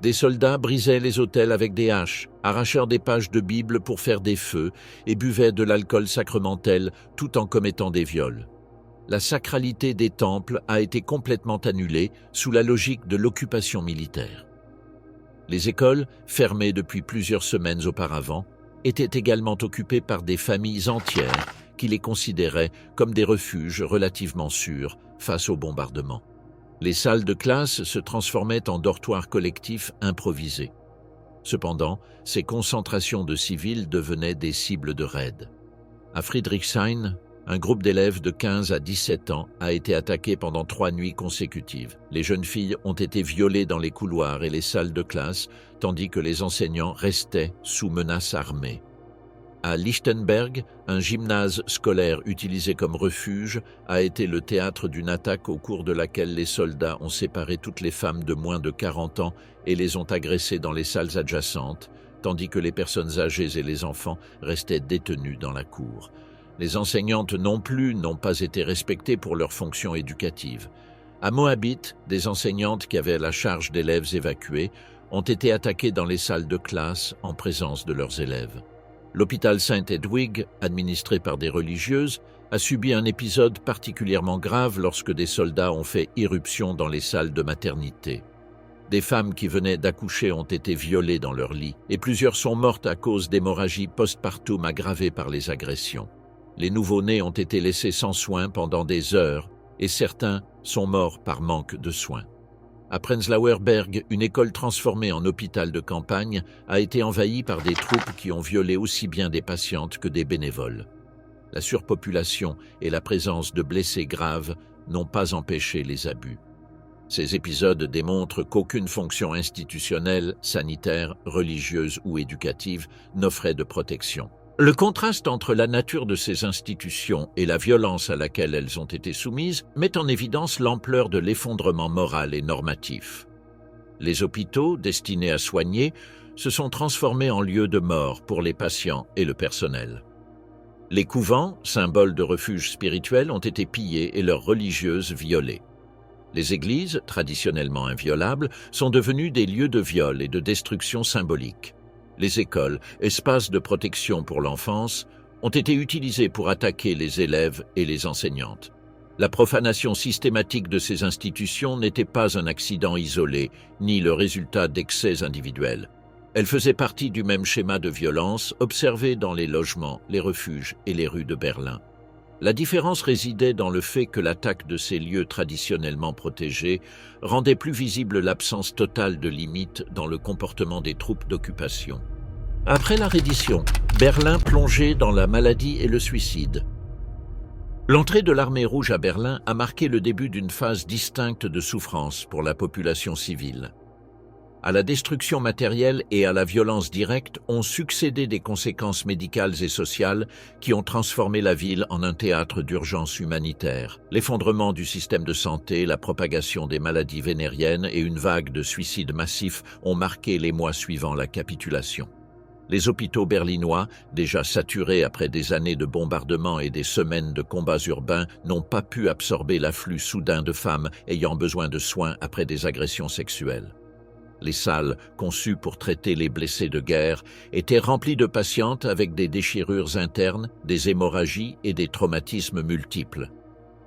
Des soldats brisaient les autels avec des haches, arrachèrent des pages de Bible pour faire des feux et buvaient de l'alcool sacramentel tout en commettant des viols. La sacralité des temples a été complètement annulée sous la logique de l'occupation militaire. Les écoles, fermées depuis plusieurs semaines auparavant, étaient également occupées par des familles entières qui les considéraient comme des refuges relativement sûrs face aux bombardements. Les salles de classe se transformaient en dortoirs collectifs improvisés. Cependant, ces concentrations de civils devenaient des cibles de raids. À Friedrichshain, un groupe d'élèves de 15 à 17 ans a été attaqué pendant 3 nuits consécutives. Les jeunes filles ont été violées dans les couloirs et les salles de classe, tandis que les enseignants restaient sous menace armée. À Lichtenberg, un gymnase scolaire utilisé comme refuge a été le théâtre d'une attaque au cours de laquelle les soldats ont séparé toutes les femmes de moins de 40 ans et les ont agressées dans les salles adjacentes, tandis que les personnes âgées et les enfants restaient détenus dans la cour. Les enseignantes non plus n'ont pas été respectées pour leur fonction éducative. À Moabit, des enseignantes qui avaient la charge d'élèves évacués ont été attaquées dans les salles de classe en présence de leurs élèves. L'hôpital Saint-Hedwig, administré par des religieuses, a subi un épisode particulièrement grave lorsque des soldats ont fait irruption dans les salles de maternité. Des femmes qui venaient d'accoucher ont été violées dans leur lit et plusieurs sont mortes à cause d'hémorragies postpartum aggravées par les agressions. Les nouveau-nés ont été laissés sans soins pendant des heures et certains sont morts par manque de soins. À Prenzlauer Berg, une école transformée en hôpital de campagne a été envahie par des troupes qui ont violé aussi bien des patientes que des bénévoles. La surpopulation et la présence de blessés graves n'ont pas empêché les abus. Ces épisodes démontrent qu'aucune fonction institutionnelle, sanitaire, religieuse ou éducative n'offrait de protection. Le contraste entre la nature de ces institutions et la violence à laquelle elles ont été soumises met en évidence l'ampleur de l'effondrement moral et normatif. Les hôpitaux, destinés à soigner, se sont transformés en lieux de mort pour les patients et le personnel. Les couvents, symboles de refuge spirituel, ont été pillés et leurs religieuses violées. Les églises, traditionnellement inviolables, sont devenues des lieux de viol et de destruction symbolique. Les écoles, espaces de protection pour l'enfance, ont été utilisés pour attaquer les élèves et les enseignantes. La profanation systématique de ces institutions n'était pas un accident isolé, ni le résultat d'excès individuels. Elle faisait partie du même schéma de violence observé dans les logements, les refuges et les rues de Berlin. La différence résidait dans le fait que l'attaque de ces lieux traditionnellement protégés rendait plus visible l'absence totale de limites dans le comportement des troupes d'occupation. Après la reddition, Berlin plongeait dans la maladie et le suicide. L'entrée de l'armée rouge à Berlin a marqué le début d'une phase distincte de souffrance pour la population civile. À la destruction matérielle et à la violence directe ont succédé des conséquences médicales et sociales qui ont transformé la ville en un théâtre d'urgence humanitaire. L'effondrement du système de santé, la propagation des maladies vénériennes et une vague de suicides massifs ont marqué les mois suivant la capitulation. Les hôpitaux berlinois, déjà saturés après des années de bombardements et des semaines de combats urbains, n'ont pas pu absorber l'afflux soudain de femmes ayant besoin de soins après des agressions sexuelles. Les salles, conçues pour traiter les blessés de guerre, étaient remplies de patientes avec des déchirures internes, des hémorragies et des traumatismes multiples.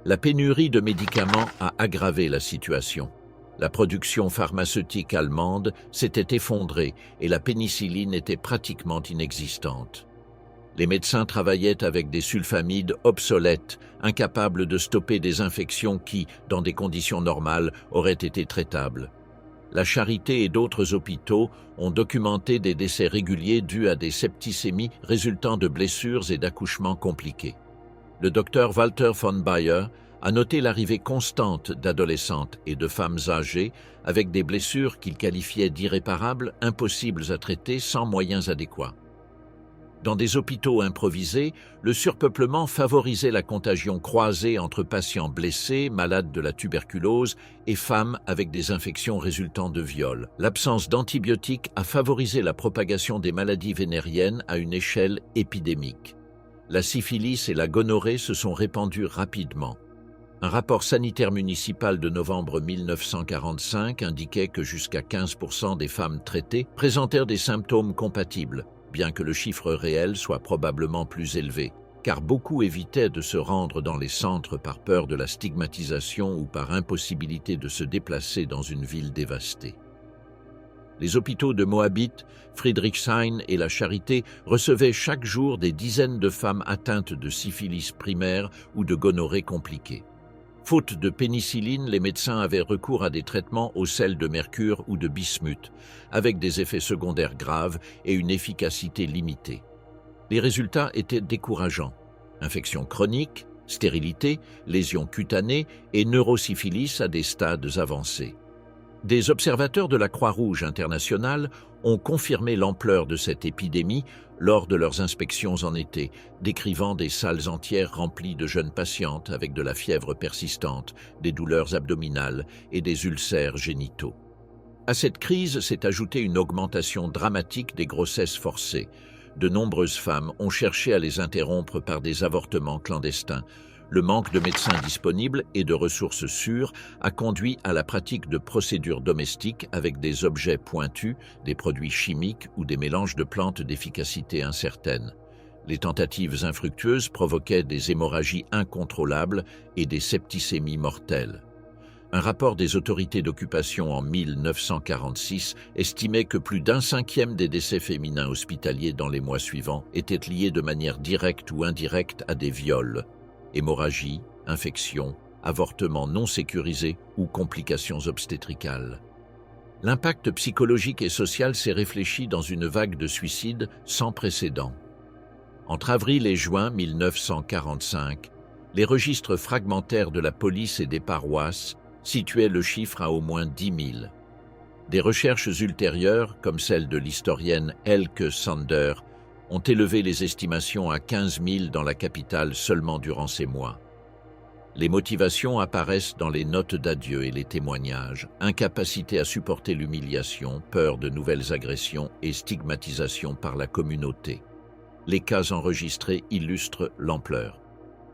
La pénurie de médicaments a aggravé la situation. La production pharmaceutique allemande s'était effondrée et la pénicilline était pratiquement inexistante. Les médecins travaillaient avec des sulfamides obsolètes, incapables de stopper des infections qui, dans des conditions normales, auraient été traitables. La Charité et d'autres hôpitaux ont documenté des décès réguliers dus à des septicémies résultant de blessures et d'accouchements compliqués. Le docteur Walter von Bayer a noté l'arrivée constante d'adolescentes et de femmes âgées avec des blessures qu'il qualifiait d'irréparables, impossibles à traiter sans moyens adéquats. Dans des hôpitaux improvisés, le surpeuplement favorisait la contagion croisée entre patients blessés, malades de la tuberculose et femmes avec des infections résultant de viols. L'absence d'antibiotiques a favorisé la propagation des maladies vénériennes à une échelle épidémique. La syphilis et la gonorrhée se sont répandues rapidement. Un rapport sanitaire municipal de novembre 1945 indiquait que jusqu'à 15% des femmes traitées présentèrent des symptômes compatibles, bien que le chiffre réel soit probablement plus élevé, car beaucoup évitaient de se rendre dans les centres par peur de la stigmatisation ou par impossibilité de se déplacer dans une ville dévastée. Les hôpitaux de Moabit, Friedrichshain et la Charité recevaient chaque jour des dizaines de femmes atteintes de syphilis primaire ou de gonorrhée compliquée. Faute de pénicilline, les médecins avaient recours à des traitements au sel de mercure ou de bismuth, avec des effets secondaires graves et une efficacité limitée. Les résultats étaient décourageants. Infections chroniques, stérilité, lésions cutanées et neurosyphilis à des stades avancés. Des observateurs de la Croix-Rouge internationale ont confirmé l'ampleur de cette épidémie lors de leurs inspections en été, décrivant des salles entières remplies de jeunes patientes avec de la fièvre persistante, des douleurs abdominales et des ulcères génitaux. À cette crise s'est ajoutée une augmentation dramatique des grossesses forcées. De nombreuses femmes ont cherché à les interrompre par des avortements clandestins. Le manque de médecins disponibles et de ressources sûres a conduit à la pratique de procédures domestiques avec des objets pointus, des produits chimiques ou des mélanges de plantes d'efficacité incertaine. Les tentatives infructueuses provoquaient des hémorragies incontrôlables et des septicémies mortelles. Un rapport des autorités d'occupation en 1946 estimait que plus d'un cinquième des décès féminins hospitaliers dans les mois suivants étaient liés de manière directe ou indirecte à des viols. Hémorragie, infection, avortement non sécurisé ou complications obstétricales. L'impact psychologique et social s'est réfléchi dans une vague de suicides sans précédent. Entre avril et juin 1945, les registres fragmentaires de la police et des paroisses situaient le chiffre à au moins 10 000. Des recherches ultérieures, comme celle de l'historienne Elke Sander, ont élevé les estimations à 15 000 dans la capitale seulement durant ces mois. Les motivations apparaissent dans les notes d'adieu et les témoignages, incapacité à supporter l'humiliation, peur de nouvelles agressions et stigmatisation par la communauté. Les cas enregistrés illustrent l'ampleur.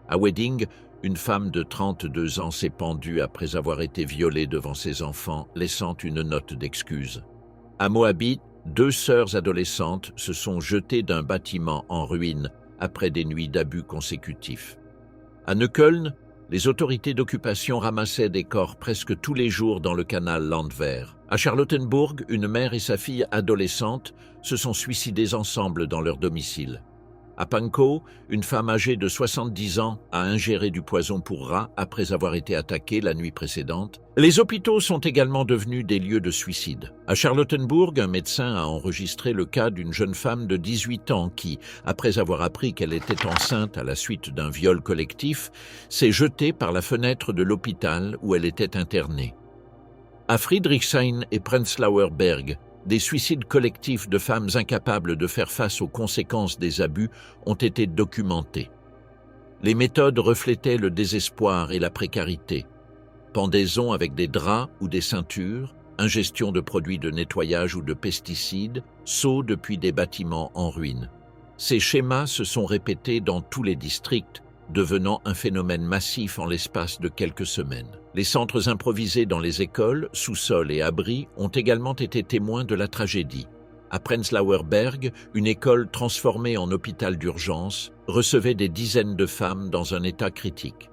À Wedding, une femme de 32 ans s'est pendue après avoir été violée devant ses enfants, laissant une note d'excuse. À Moabit, 2 sœurs adolescentes se sont jetées d'un bâtiment en ruine après des nuits d'abus consécutifs. À Neukölln, les autorités d'occupation ramassaient des corps presque tous les jours dans le canal Landwehr. À Charlottenburg, une mère et sa fille adolescente se sont suicidées ensemble dans leur domicile. À Pankow, une femme âgée de 70 ans a ingéré du poison pour rats après avoir été attaquée la nuit précédente. Les hôpitaux sont également devenus des lieux de suicide. À Charlottenburg, un médecin a enregistré le cas d'une jeune femme de 18 ans qui, après avoir appris qu'elle était enceinte à la suite d'un viol collectif, s'est jetée par la fenêtre de l'hôpital où elle était internée. À Friedrichshain et Prenzlauer Berg, des suicides collectifs de femmes incapables de faire face aux conséquences des abus ont été documentés. Les méthodes reflétaient le désespoir et la précarité. Pendaison avec des draps ou des ceintures, ingestion de produits de nettoyage ou de pesticides, saut depuis des bâtiments en ruine. Ces schémas se sont répétés dans tous les districts, devenant un phénomène massif en l'espace de quelques semaines. Les centres improvisés dans les écoles, sous-sols et abris ont également été témoins de la tragédie. À Prenzlauer Berg, une école transformée en hôpital d'urgence recevait des dizaines de femmes dans un état critique.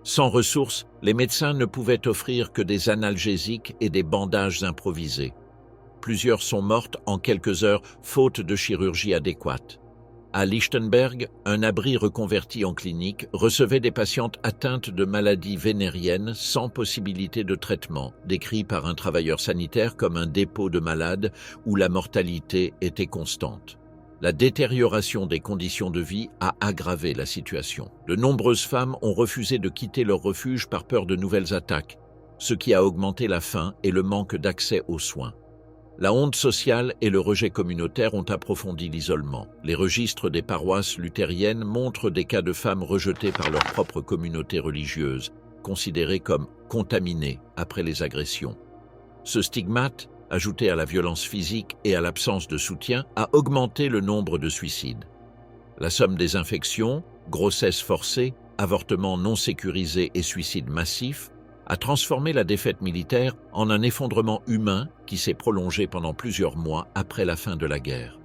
Sans ressources, les médecins ne pouvaient offrir que des analgésiques et des bandages improvisés. Plusieurs sont mortes en quelques heures faute de chirurgie adéquate. À Lichtenberg, un abri reconverti en clinique recevait des patientes atteintes de maladies vénériennes sans possibilité de traitement, décrit par un travailleur sanitaire comme un dépôt de malades où la mortalité était constante. La détérioration des conditions de vie a aggravé la situation. De nombreuses femmes ont refusé de quitter leur refuge par peur de nouvelles attaques, ce qui a augmenté la faim et le manque d'accès aux soins. La honte sociale et le rejet communautaire ont approfondi l'isolement. Les registres des paroisses luthériennes montrent des cas de femmes rejetées par leur propre communauté religieuse, considérées comme contaminées après les agressions. Ce stigmate, ajouté à la violence physique et à l'absence de soutien, a augmenté le nombre de suicides. La somme des infections, grossesses forcées, avortements non sécurisés et suicides massifs a transformé la défaite militaire en un effondrement humain qui s'est prolongé pendant plusieurs mois après la fin de la guerre.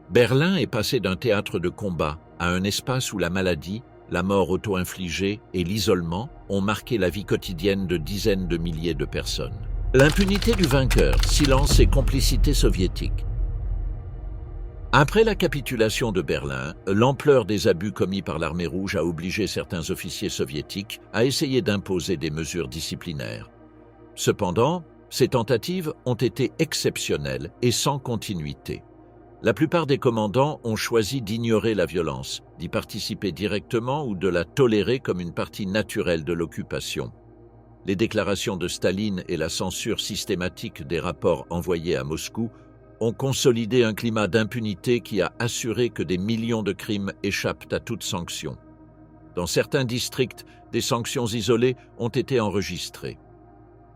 Berlin est passé d'un théâtre de combat à un espace où la maladie, la mort auto-infligée et l'isolement ont marqué la vie quotidienne de dizaines de milliers de personnes. L'impunité du vainqueur, silence et complicité soviétique. Après la capitulation de Berlin, l'ampleur des abus commis par l'armée rouge a obligé certains officiers soviétiques à essayer d'imposer des mesures disciplinaires. Cependant, ces tentatives ont été exceptionnelles et sans continuité. La plupart des commandants ont choisi d'ignorer la violence, d'y participer directement ou de la tolérer comme une partie naturelle de l'occupation. Les déclarations de Staline et la censure systématique des rapports envoyés à Moscou ont consolidé un climat d'impunité qui a assuré que des millions de crimes échappent à toute sanction. Dans certains districts, des sanctions isolées ont été enregistrées.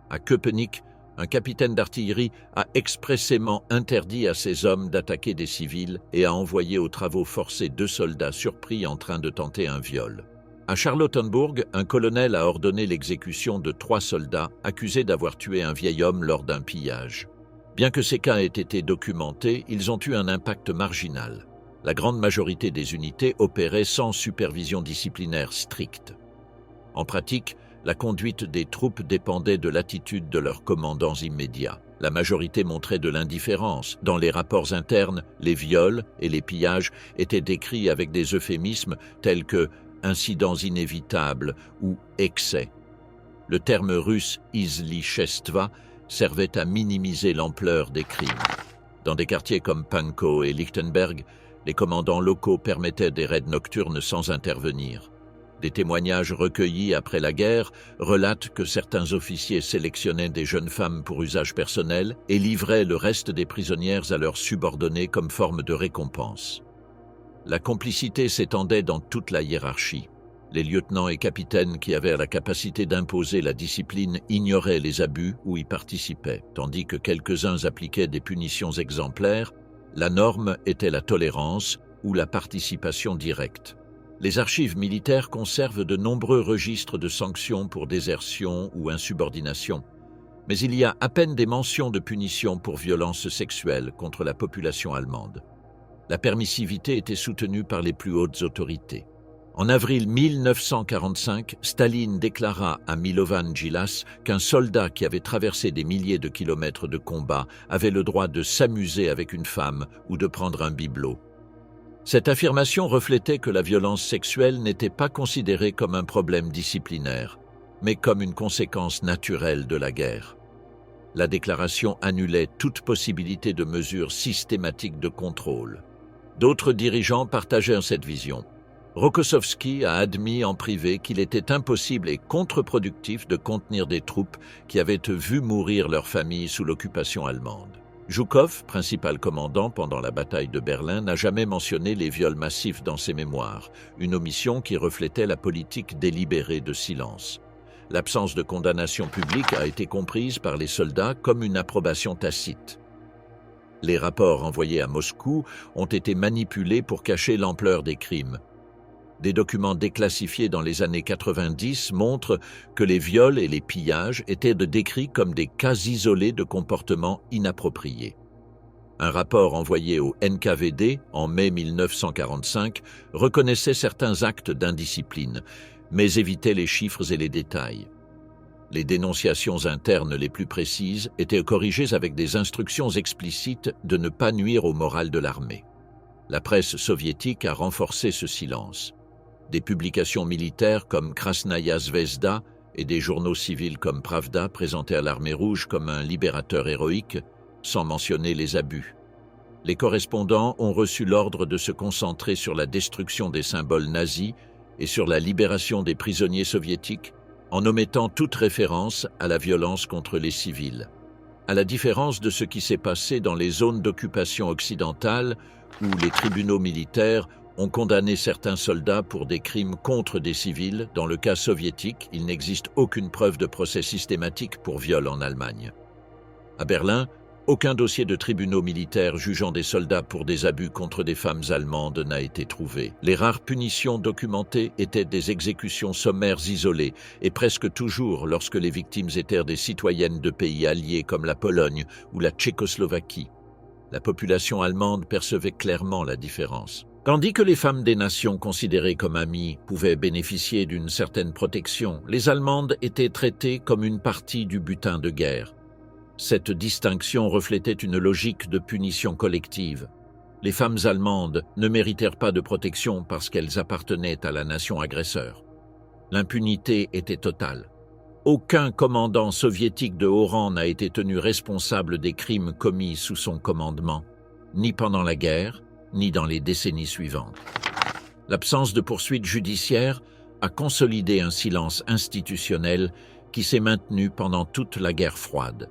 À Köpenick, un capitaine d'artillerie a expressément interdit à ses hommes d'attaquer des civils et a envoyé aux travaux forcés 2 soldats surpris en train de tenter un viol. À Charlottenburg, un colonel a ordonné l'exécution de 3 soldats accusés d'avoir tué un vieil homme lors d'un pillage. Bien que ces cas aient été documentés, ils ont eu un impact marginal. La grande majorité des unités opéraient sans supervision disciplinaire stricte. En pratique, la conduite des troupes dépendait de l'attitude de leurs commandants immédiats. La majorité montrait de l'indifférence. Dans les rapports internes, les viols et les pillages étaient décrits avec des euphémismes tels que « incidents inévitables » ou « excès ». Le terme russe « izlichestva » servait à minimiser l'ampleur des crimes. Dans des quartiers comme Pankow et Lichtenberg, les commandants locaux permettaient des raids nocturnes sans intervenir. Des témoignages recueillis après la guerre relatent que certains officiers sélectionnaient des jeunes femmes pour usage personnel et livraient le reste des prisonnières à leurs subordonnés comme forme de récompense. La complicité s'étendait dans toute la hiérarchie. Les lieutenants et capitaines qui avaient la capacité d'imposer la discipline ignoraient les abus ou y participaient, tandis que quelques-uns appliquaient des punitions exemplaires. La norme était la tolérance ou la participation directe. Les archives militaires conservent de nombreux registres de sanctions pour désertion ou insubordination, mais il y a à peine des mentions de punitions pour violences sexuelles contre la population allemande. La permissivité était soutenue par les plus hautes autorités. En avril 1945, Staline déclara à Milovan Djilas qu'un soldat qui avait traversé des milliers de kilomètres de combat avait le droit de s'amuser avec une femme ou de prendre un bibelot. Cette affirmation reflétait que la violence sexuelle n'était pas considérée comme un problème disciplinaire, mais comme une conséquence naturelle de la guerre. La déclaration annulait toute possibilité de mesures systématiques de contrôle. D'autres dirigeants partageaient cette vision. Rokossovski a admis en privé qu'il était impossible et contre-productif de contenir des troupes qui avaient vu mourir leurs familles sous l'occupation allemande. Zhukov, principal commandant pendant la bataille de Berlin, n'a jamais mentionné les viols massifs dans ses mémoires, une omission qui reflétait la politique délibérée de silence. L'absence de condamnation publique a été comprise par les soldats comme une approbation tacite. Les rapports envoyés à Moscou ont été manipulés pour cacher l'ampleur des crimes. Des documents déclassifiés dans les années 90 montrent que les viols et les pillages étaient décrits comme des cas isolés de comportements inappropriés. Un rapport envoyé au NKVD en mai 1945 reconnaissait certains actes d'indiscipline, mais évitait les chiffres et les détails. Les dénonciations internes les plus précises étaient corrigées avec des instructions explicites de ne pas nuire au moral de l'armée. La presse soviétique a renforcé ce silence. Des publications militaires comme Krasnaya Zvezda et des journaux civils comme Pravda présentaient à l'Armée rouge comme un libérateur héroïque, sans mentionner les abus. Les correspondants ont reçu l'ordre de se concentrer sur la destruction des symboles nazis et sur la libération des prisonniers soviétiques, en omettant toute référence à la violence contre les civils. À la différence de ce qui s'est passé dans les zones d'occupation occidentale, où les tribunaux militaires ont condamné certains soldats pour des crimes contre des civils, dans le cas soviétique, il n'existe aucune preuve de procès systématique pour viol en Allemagne. À Berlin, aucun dossier de tribunaux militaires jugeant des soldats pour des abus contre des femmes allemandes n'a été trouvé. Les rares punitions documentées étaient des exécutions sommaires isolées, et presque toujours lorsque les victimes étaient des citoyennes de pays alliés comme la Pologne ou la Tchécoslovaquie. La population allemande percevait clairement la différence. Tandis que les femmes des nations considérées comme amies pouvaient bénéficier d'une certaine protection, les Allemandes étaient traitées comme une partie du butin de guerre. Cette distinction reflétait une logique de punition collective. Les femmes allemandes ne méritèrent pas de protection parce qu'elles appartenaient à la nation agresseur. L'impunité était totale. Aucun commandant soviétique de haut rang n'a été tenu responsable des crimes commis sous son commandement, ni pendant la guerre, ni dans les décennies suivantes. L'absence de poursuites judiciaires a consolidé un silence institutionnel qui s'est maintenu pendant toute la guerre froide.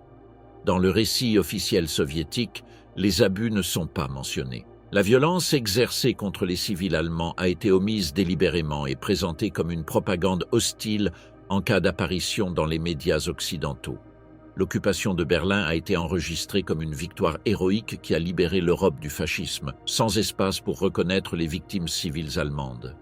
Dans le récit officiel soviétique, les abus ne sont pas mentionnés. La violence exercée contre les civils allemands a été omise délibérément et présentée comme une propagande hostile en cas d'apparition dans les médias occidentaux. L'occupation de Berlin a été enregistrée comme une victoire héroïque qui a libéré l'Europe du fascisme, sans espace pour reconnaître les victimes civiles allemandes.